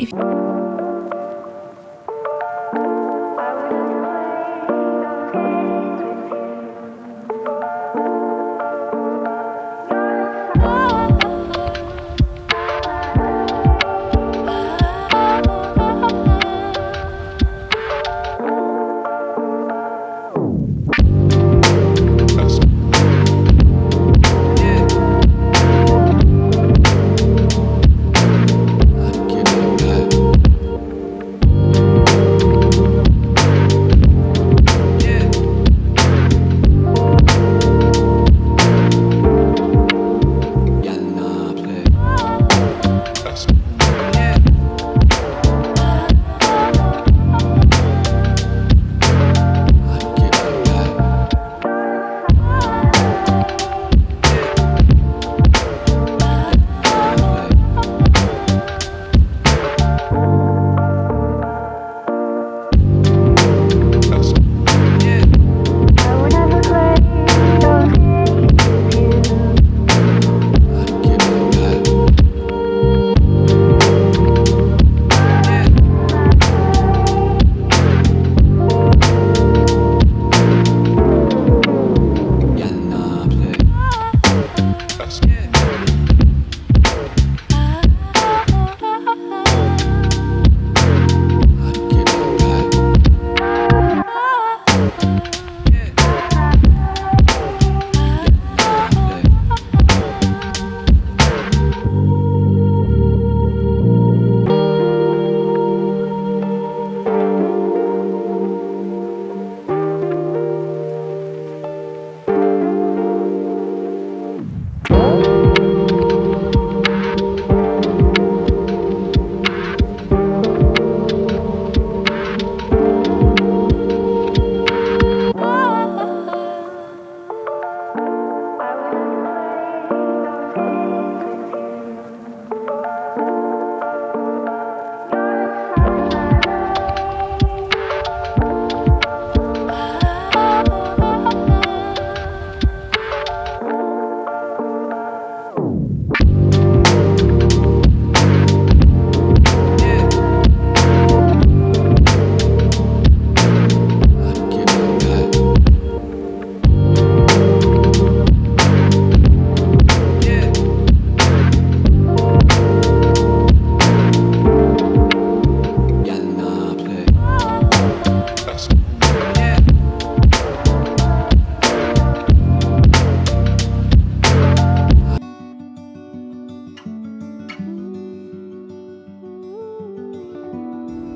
If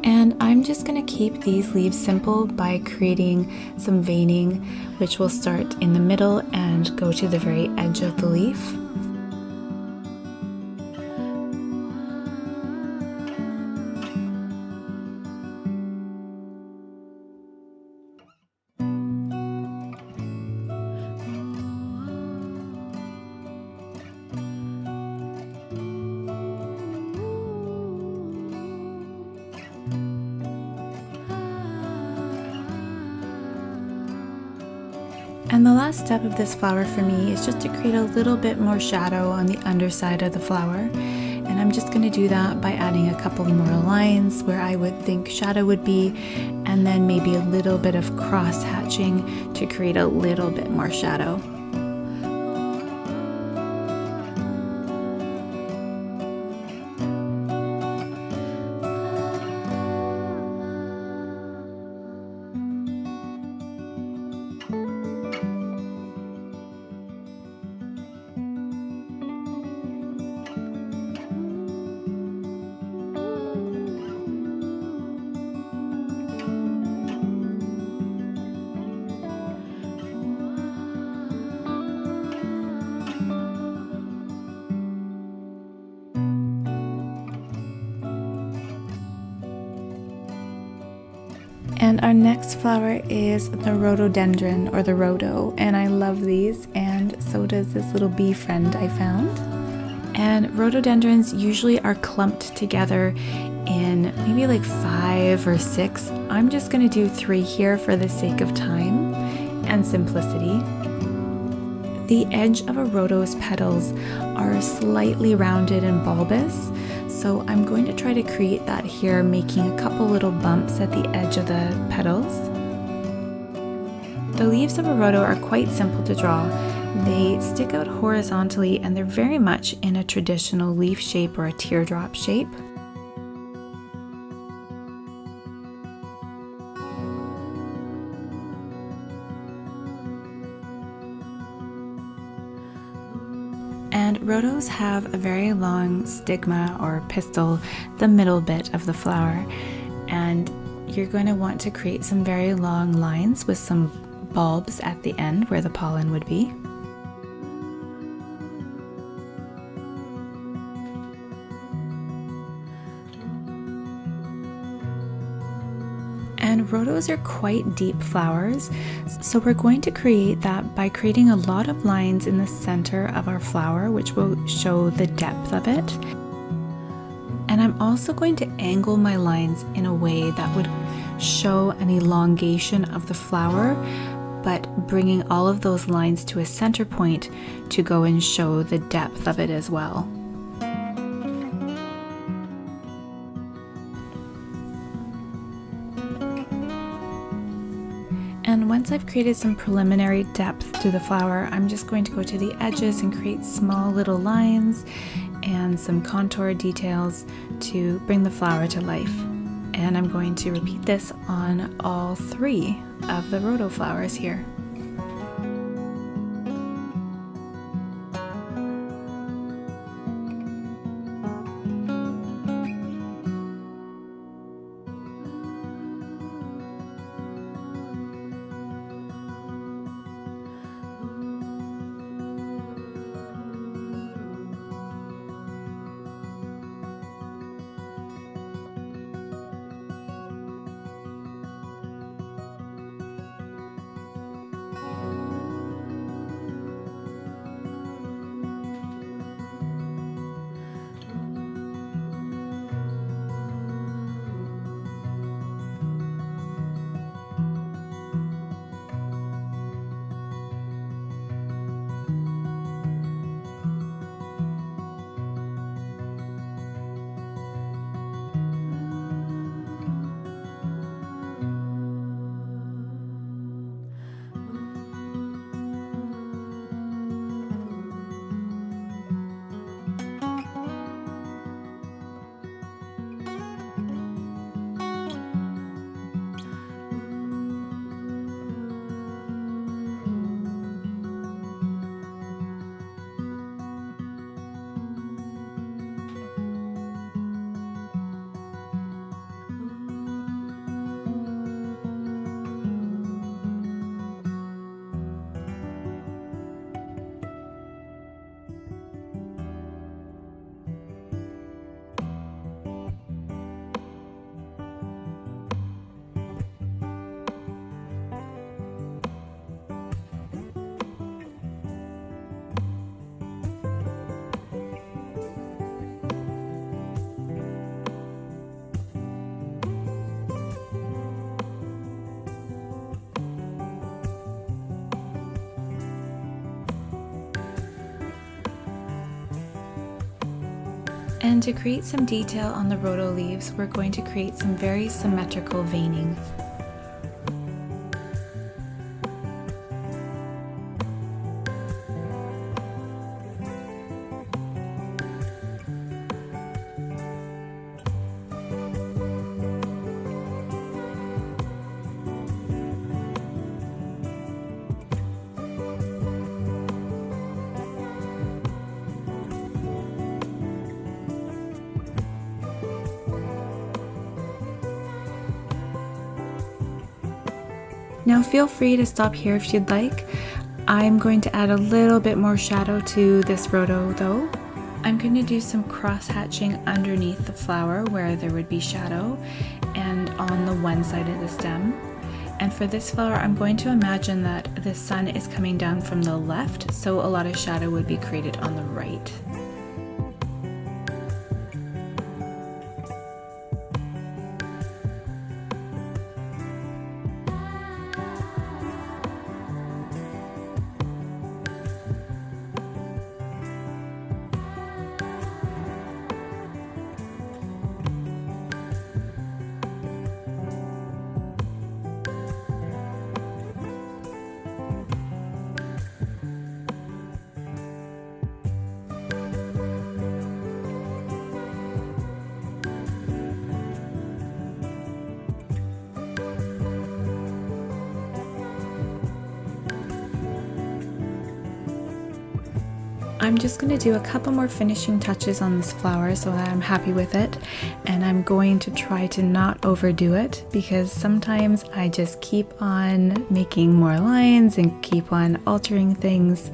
And I'm just going to keep these leaves simple by creating some veining, which will start in the middle and go to the very edge of the leaf. And the last step of this flower for me is just to create a little bit more shadow on the underside of the flower. And I'm just going to do that by adding a couple more lines where I would think shadow would be, and then maybe a little bit of cross hatching to create a little bit more shadow. And our next flower is the Rhododendron, or the Rhodo, and I love these, and so does this little bee friend I found. And rhododendrons usually are clumped together in maybe like 5 or 6. I'm just going to do 3 here for the sake of time and simplicity. The edge of a rhodo's petals are slightly rounded and bulbous, so I'm going to try to create that here, making a couple little bumps at the edge of the petals. The leaves of a rhodo are quite simple to draw. They stick out horizontally and they're very much in a traditional leaf shape or a teardrop shape. And rhodos have a very long stigma or pistil, the middle bit of the flower, and you're going to want to create some very long lines with some bulbs at the end where the pollen would be. And rhodos are quite deep flowers, so we're going to create that by creating a lot of lines in the center of our flower, which will show the depth of it. And I'm also going to angle my lines in a way that would show an elongation of the flower, but bringing all of those lines to a center point to go and show the depth of it as well. And once I've created some preliminary depth to the flower, I'm just going to go to the edges and create small little lines and some contour details to bring the flower to life. And I'm going to repeat this on all 3 of the rhodo flowers here. And to create some detail on the rhodo leaves, we're going to create some very symmetrical veining. Now feel free to stop here if you'd like. I'm going to add a little bit more shadow to this rhodo though. I'm going to do some cross-hatching underneath the flower where there would be shadow and on the one side of the stem. And for this flower, I'm going to imagine that the sun is coming down from the left, so a lot of shadow would be created on the right. I'm just going to do a couple more finishing touches on this flower so that I'm happy with it, and I'm going to try to not overdo it because sometimes I just keep on making more lines and keep on altering things,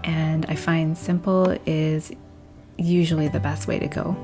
and I find simple is usually the best way to go.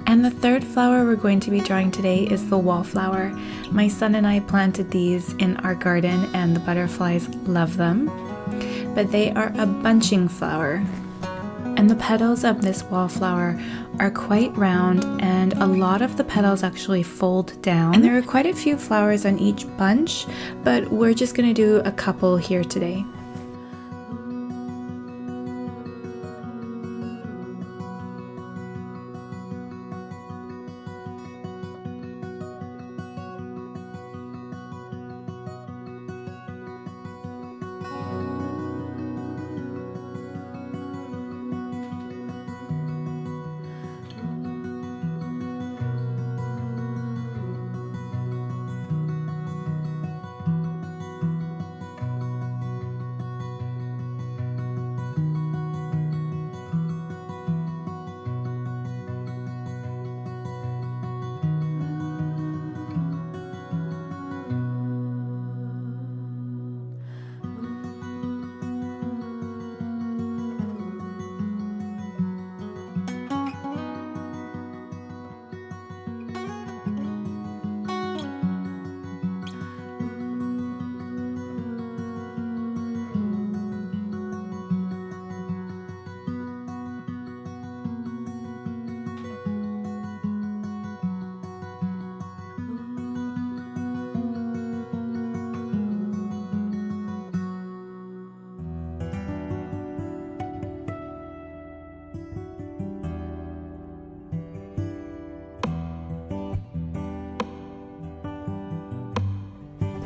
And the third flower we're going to be drawing today is the wallflower. My son and I planted these in our garden and the butterflies love them. But they are a bunching flower. And the petals of this wallflower are quite round, and a lot of the petals actually fold down. And there are quite a few flowers on each bunch, but we're just going to do a couple here today.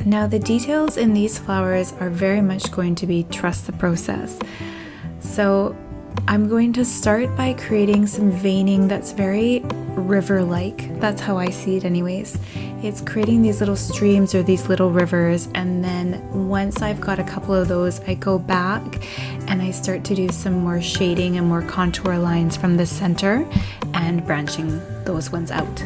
Now the details in these flowers are very much going to be trust the process. So I'm going to start by creating some veining that's very river-like. That's how I see it anyways. It's creating these little streams or these little rivers, and then once I've got a couple of those, I go back and I start to do some more shading and more contour lines from the center and branching those ones out.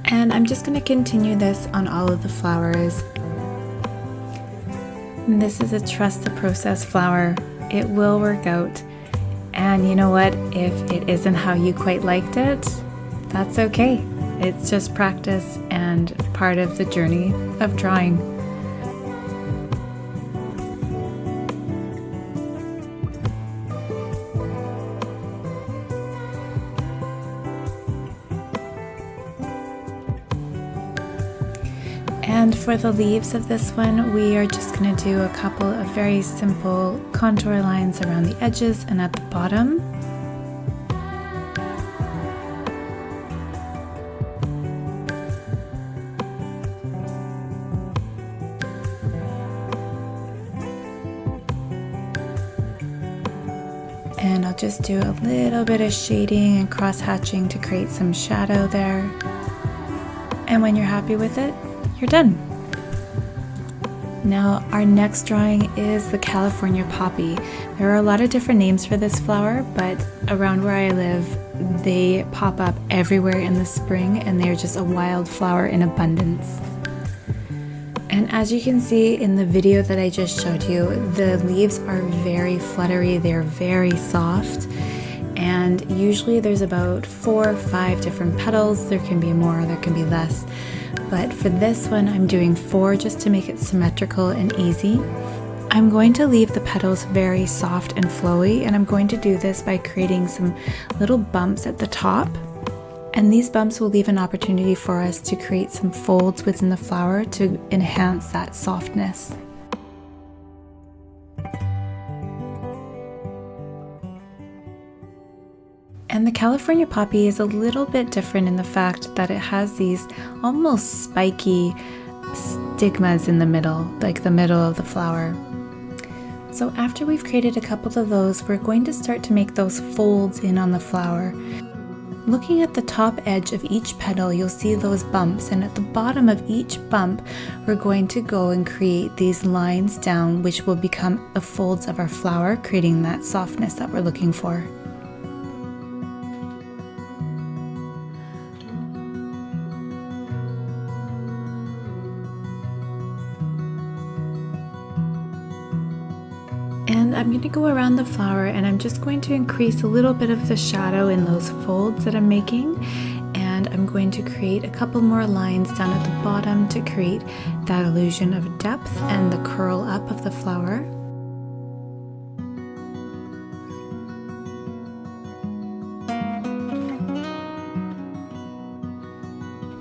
And I'm just going to continue this on all of the flowers. And this is a trust the process flower. It will work out. And you know what? If it isn't how you quite liked it, that's okay. It's just practice and part of the journey of drawing. And for the leaves of this one, we are just going to do a couple of very simple contour lines around the edges and at the bottom. And I'll just do a little bit of shading and cross hatching to create some shadow there. And when you're happy with it, you're done. Now our next drawing is the California poppy. There are a lot of different names for this flower, but around where I live, they pop up everywhere in the spring and they're just a wildflower in abundance. And as you can see in the video that I just showed you, the leaves are very fluttery, they're very soft, and usually there's about 4 or 5 different petals. There can be more, there can be less. But for this one, I'm doing 4 just to make it symmetrical and easy. I'm going to leave the petals very soft and flowy, and I'm going to do this by creating some little bumps at the top. And these bumps will leave an opportunity for us to create some folds within the flower to enhance that softness. And the California poppy is a little bit different in the fact that it has these almost spiky stigmas in the middle, like the middle of the flower. So after we've created a couple of those, we're going to start to make those folds in on the flower. Looking at the top edge of each petal, you'll see those bumps, and at the bottom of each bump, we're going to go and create these lines down, which will become the folds of our flower, creating that softness that we're looking for. And I'm going to go around the flower and I'm just going to increase a little bit of the shadow in those folds that I'm making, and I'm going to create a couple more lines down at the bottom to create that illusion of depth and the curl up of the flower.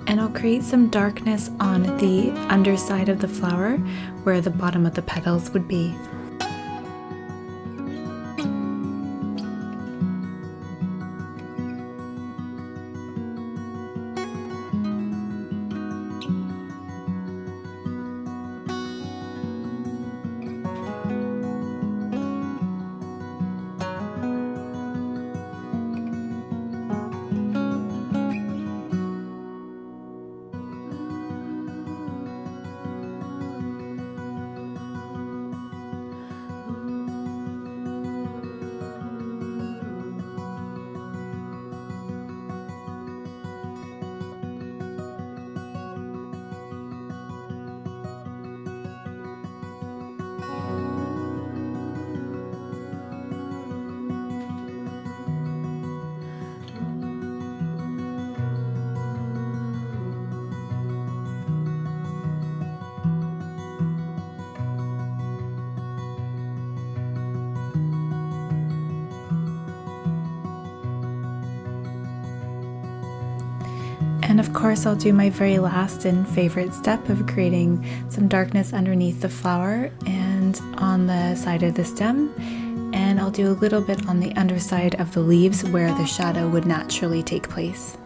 And I'll create some darkness on the underside of the flower where the bottom of the petals would be. And of course I'll do my very last and favorite step of creating some darkness underneath the flower and on the side of the stem, and I'll do a little bit on the underside of the leaves where the shadow would naturally take place.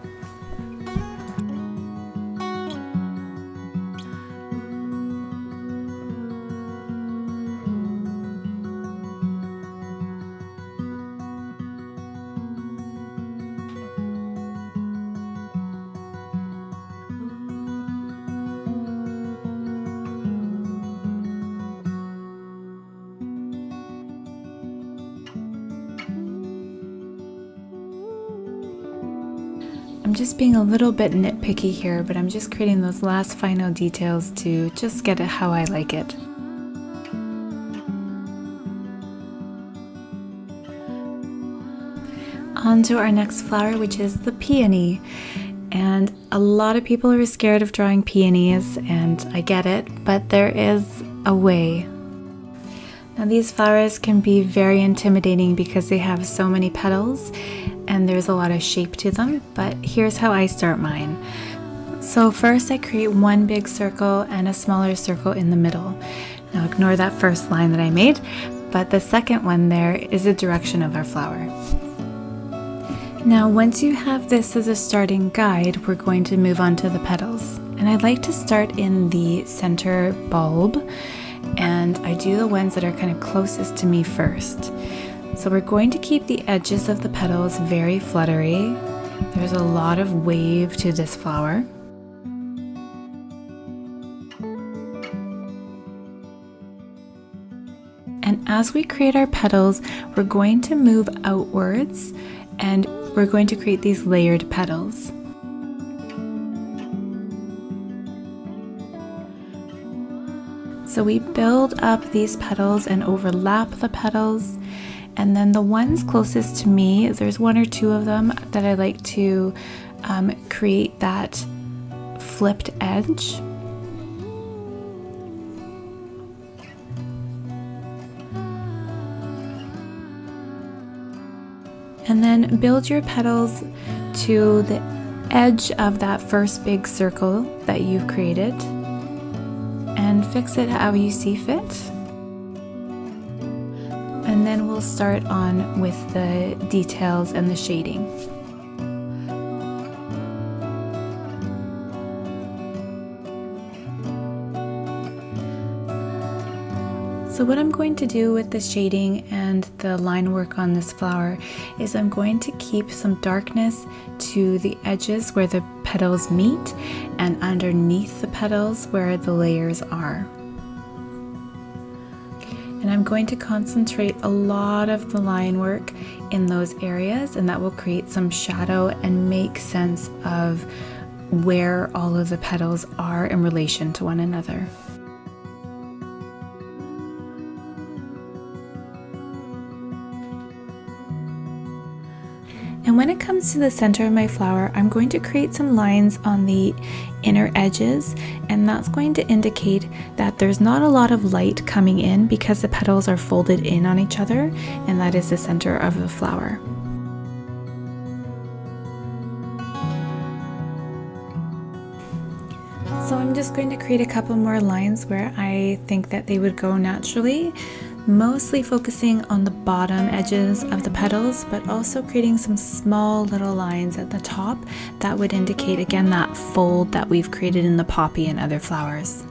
I'm just being a little bit nitpicky here, but I'm just creating those last final details to just get it how I like it. On to our next flower, which is the peony. And a lot of people are scared of drawing peonies, and I get it, but there is a way. Now these flowers can be very intimidating because they have so many petals and there's a lot of shape to them, but here's how I start mine. So first I create one big circle and a smaller circle in the middle. Now ignore that first line that I made, but the second one there is the direction of our flower. Now once you have this as a starting guide, we're going to move on to the petals. And I'd like to start in the center bulb, and I do the ones that are kind of closest to me first. So we're going to keep the edges of the petals very fluttery. There's a lot of wave to this flower. And as we create our petals, we're going to move outwards and we're going to create these layered petals. So we build up these petals and overlap the petals, and then the ones closest to me, there's one or two of them that I like to create that flipped edge. And then build your petals to the edge of that first big circle that you've created and fix it how you see fit. And then we'll start on with the details and the shading. So what I'm going to do with the shading and the line work on this flower is I'm going to keep some darkness to the edges where the petals meet and underneath the petals where the layers are. And I'm going to concentrate a lot of the line work in those areas, and that will create some shadow and make sense of where all of the petals are in relation to one another. And when it comes to the center of my flower, I'm going to create some lines on the inner edges, and that's going to indicate that there's not a lot of light coming in because the petals are folded in on each other, and that is the center of the flower. So I'm just going to create a couple more lines where I think that they would go naturally, mostly focusing on the bottom edges of the petals, but also creating some small little lines at the top that would indicate again that fold that we've created in the poppy and other flowers.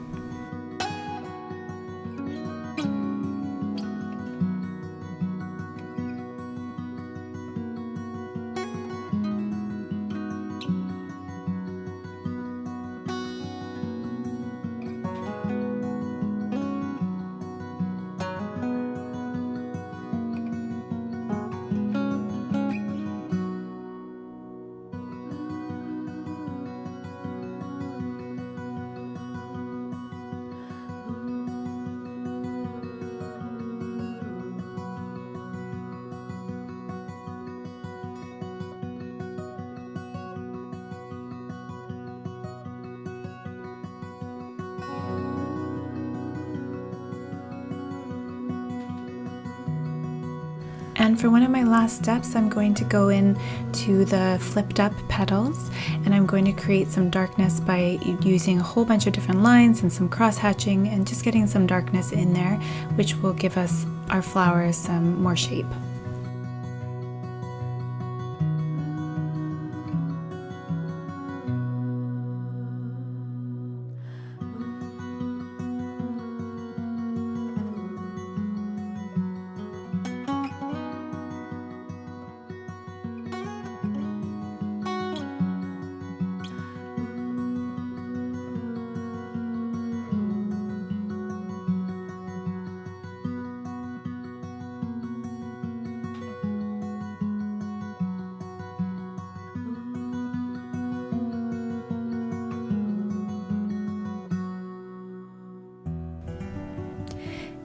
And for one of my last steps, I'm going to go in to the flipped up petals, and I'm going to create some darkness by using a whole bunch of different lines and some cross hatching and just getting some darkness in there, which will give us our flowers some more shape.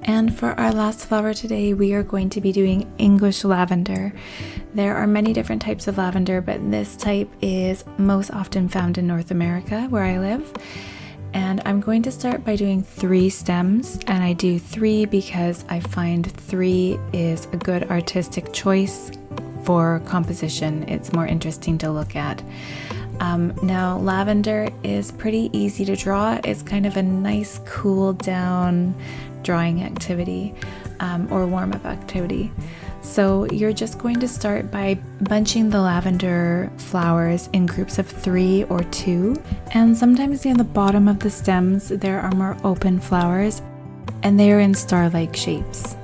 And for our last flower today, we are going to be doing English lavender. There are many different types of lavender, but this type is most often found in North America, where I live. And I'm going to start by doing 3 stems, and I do 3 because I find 3 is a good artistic choice for composition. It's more interesting to look at. Now, lavender is pretty easy to draw. It's kind of a nice cool down drawing activity or warm-up activity. So you're just going to start by bunching the lavender flowers in groups of 3 or 2, and sometimes near the bottom of the stems there are more open flowers, and they are in star-like shapes.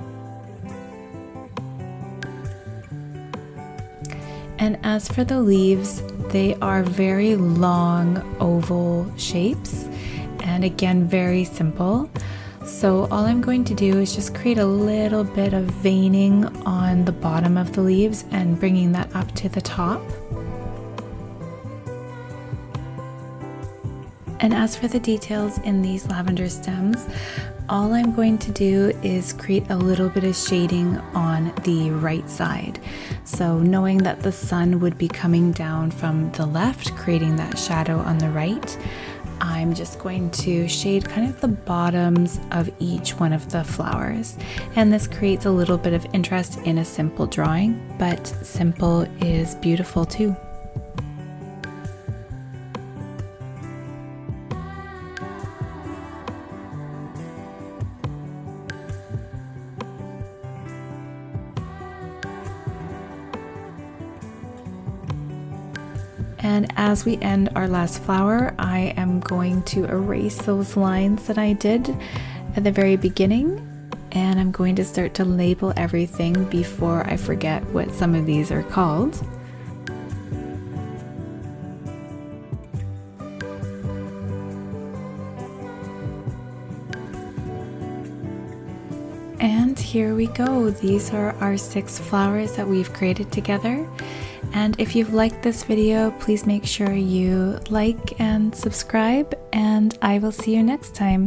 And as for the leaves, they are very long oval shapes, and again very simple. So all I'm going to do is just create a little bit of veining on the bottom of the leaves and bringing that up to the top. And as for the details in these lavender stems, all I'm going to do is create a little bit of shading on the right side. So knowing that the sun would be coming down from the left, creating that shadow on the right, I'm just going to shade kind of the bottoms of each one of the flowers. And this creates a little bit of interest in a simple drawing, but simple is beautiful too. And as we end our last flower, I am going to erase those lines that I did at the very beginning, and I'm going to start to label everything before I forget what some of these are called. And here we go. These are our 6 flowers that we've created together. And if you've liked this video, please make sure you like and subscribe, and I will see you next time.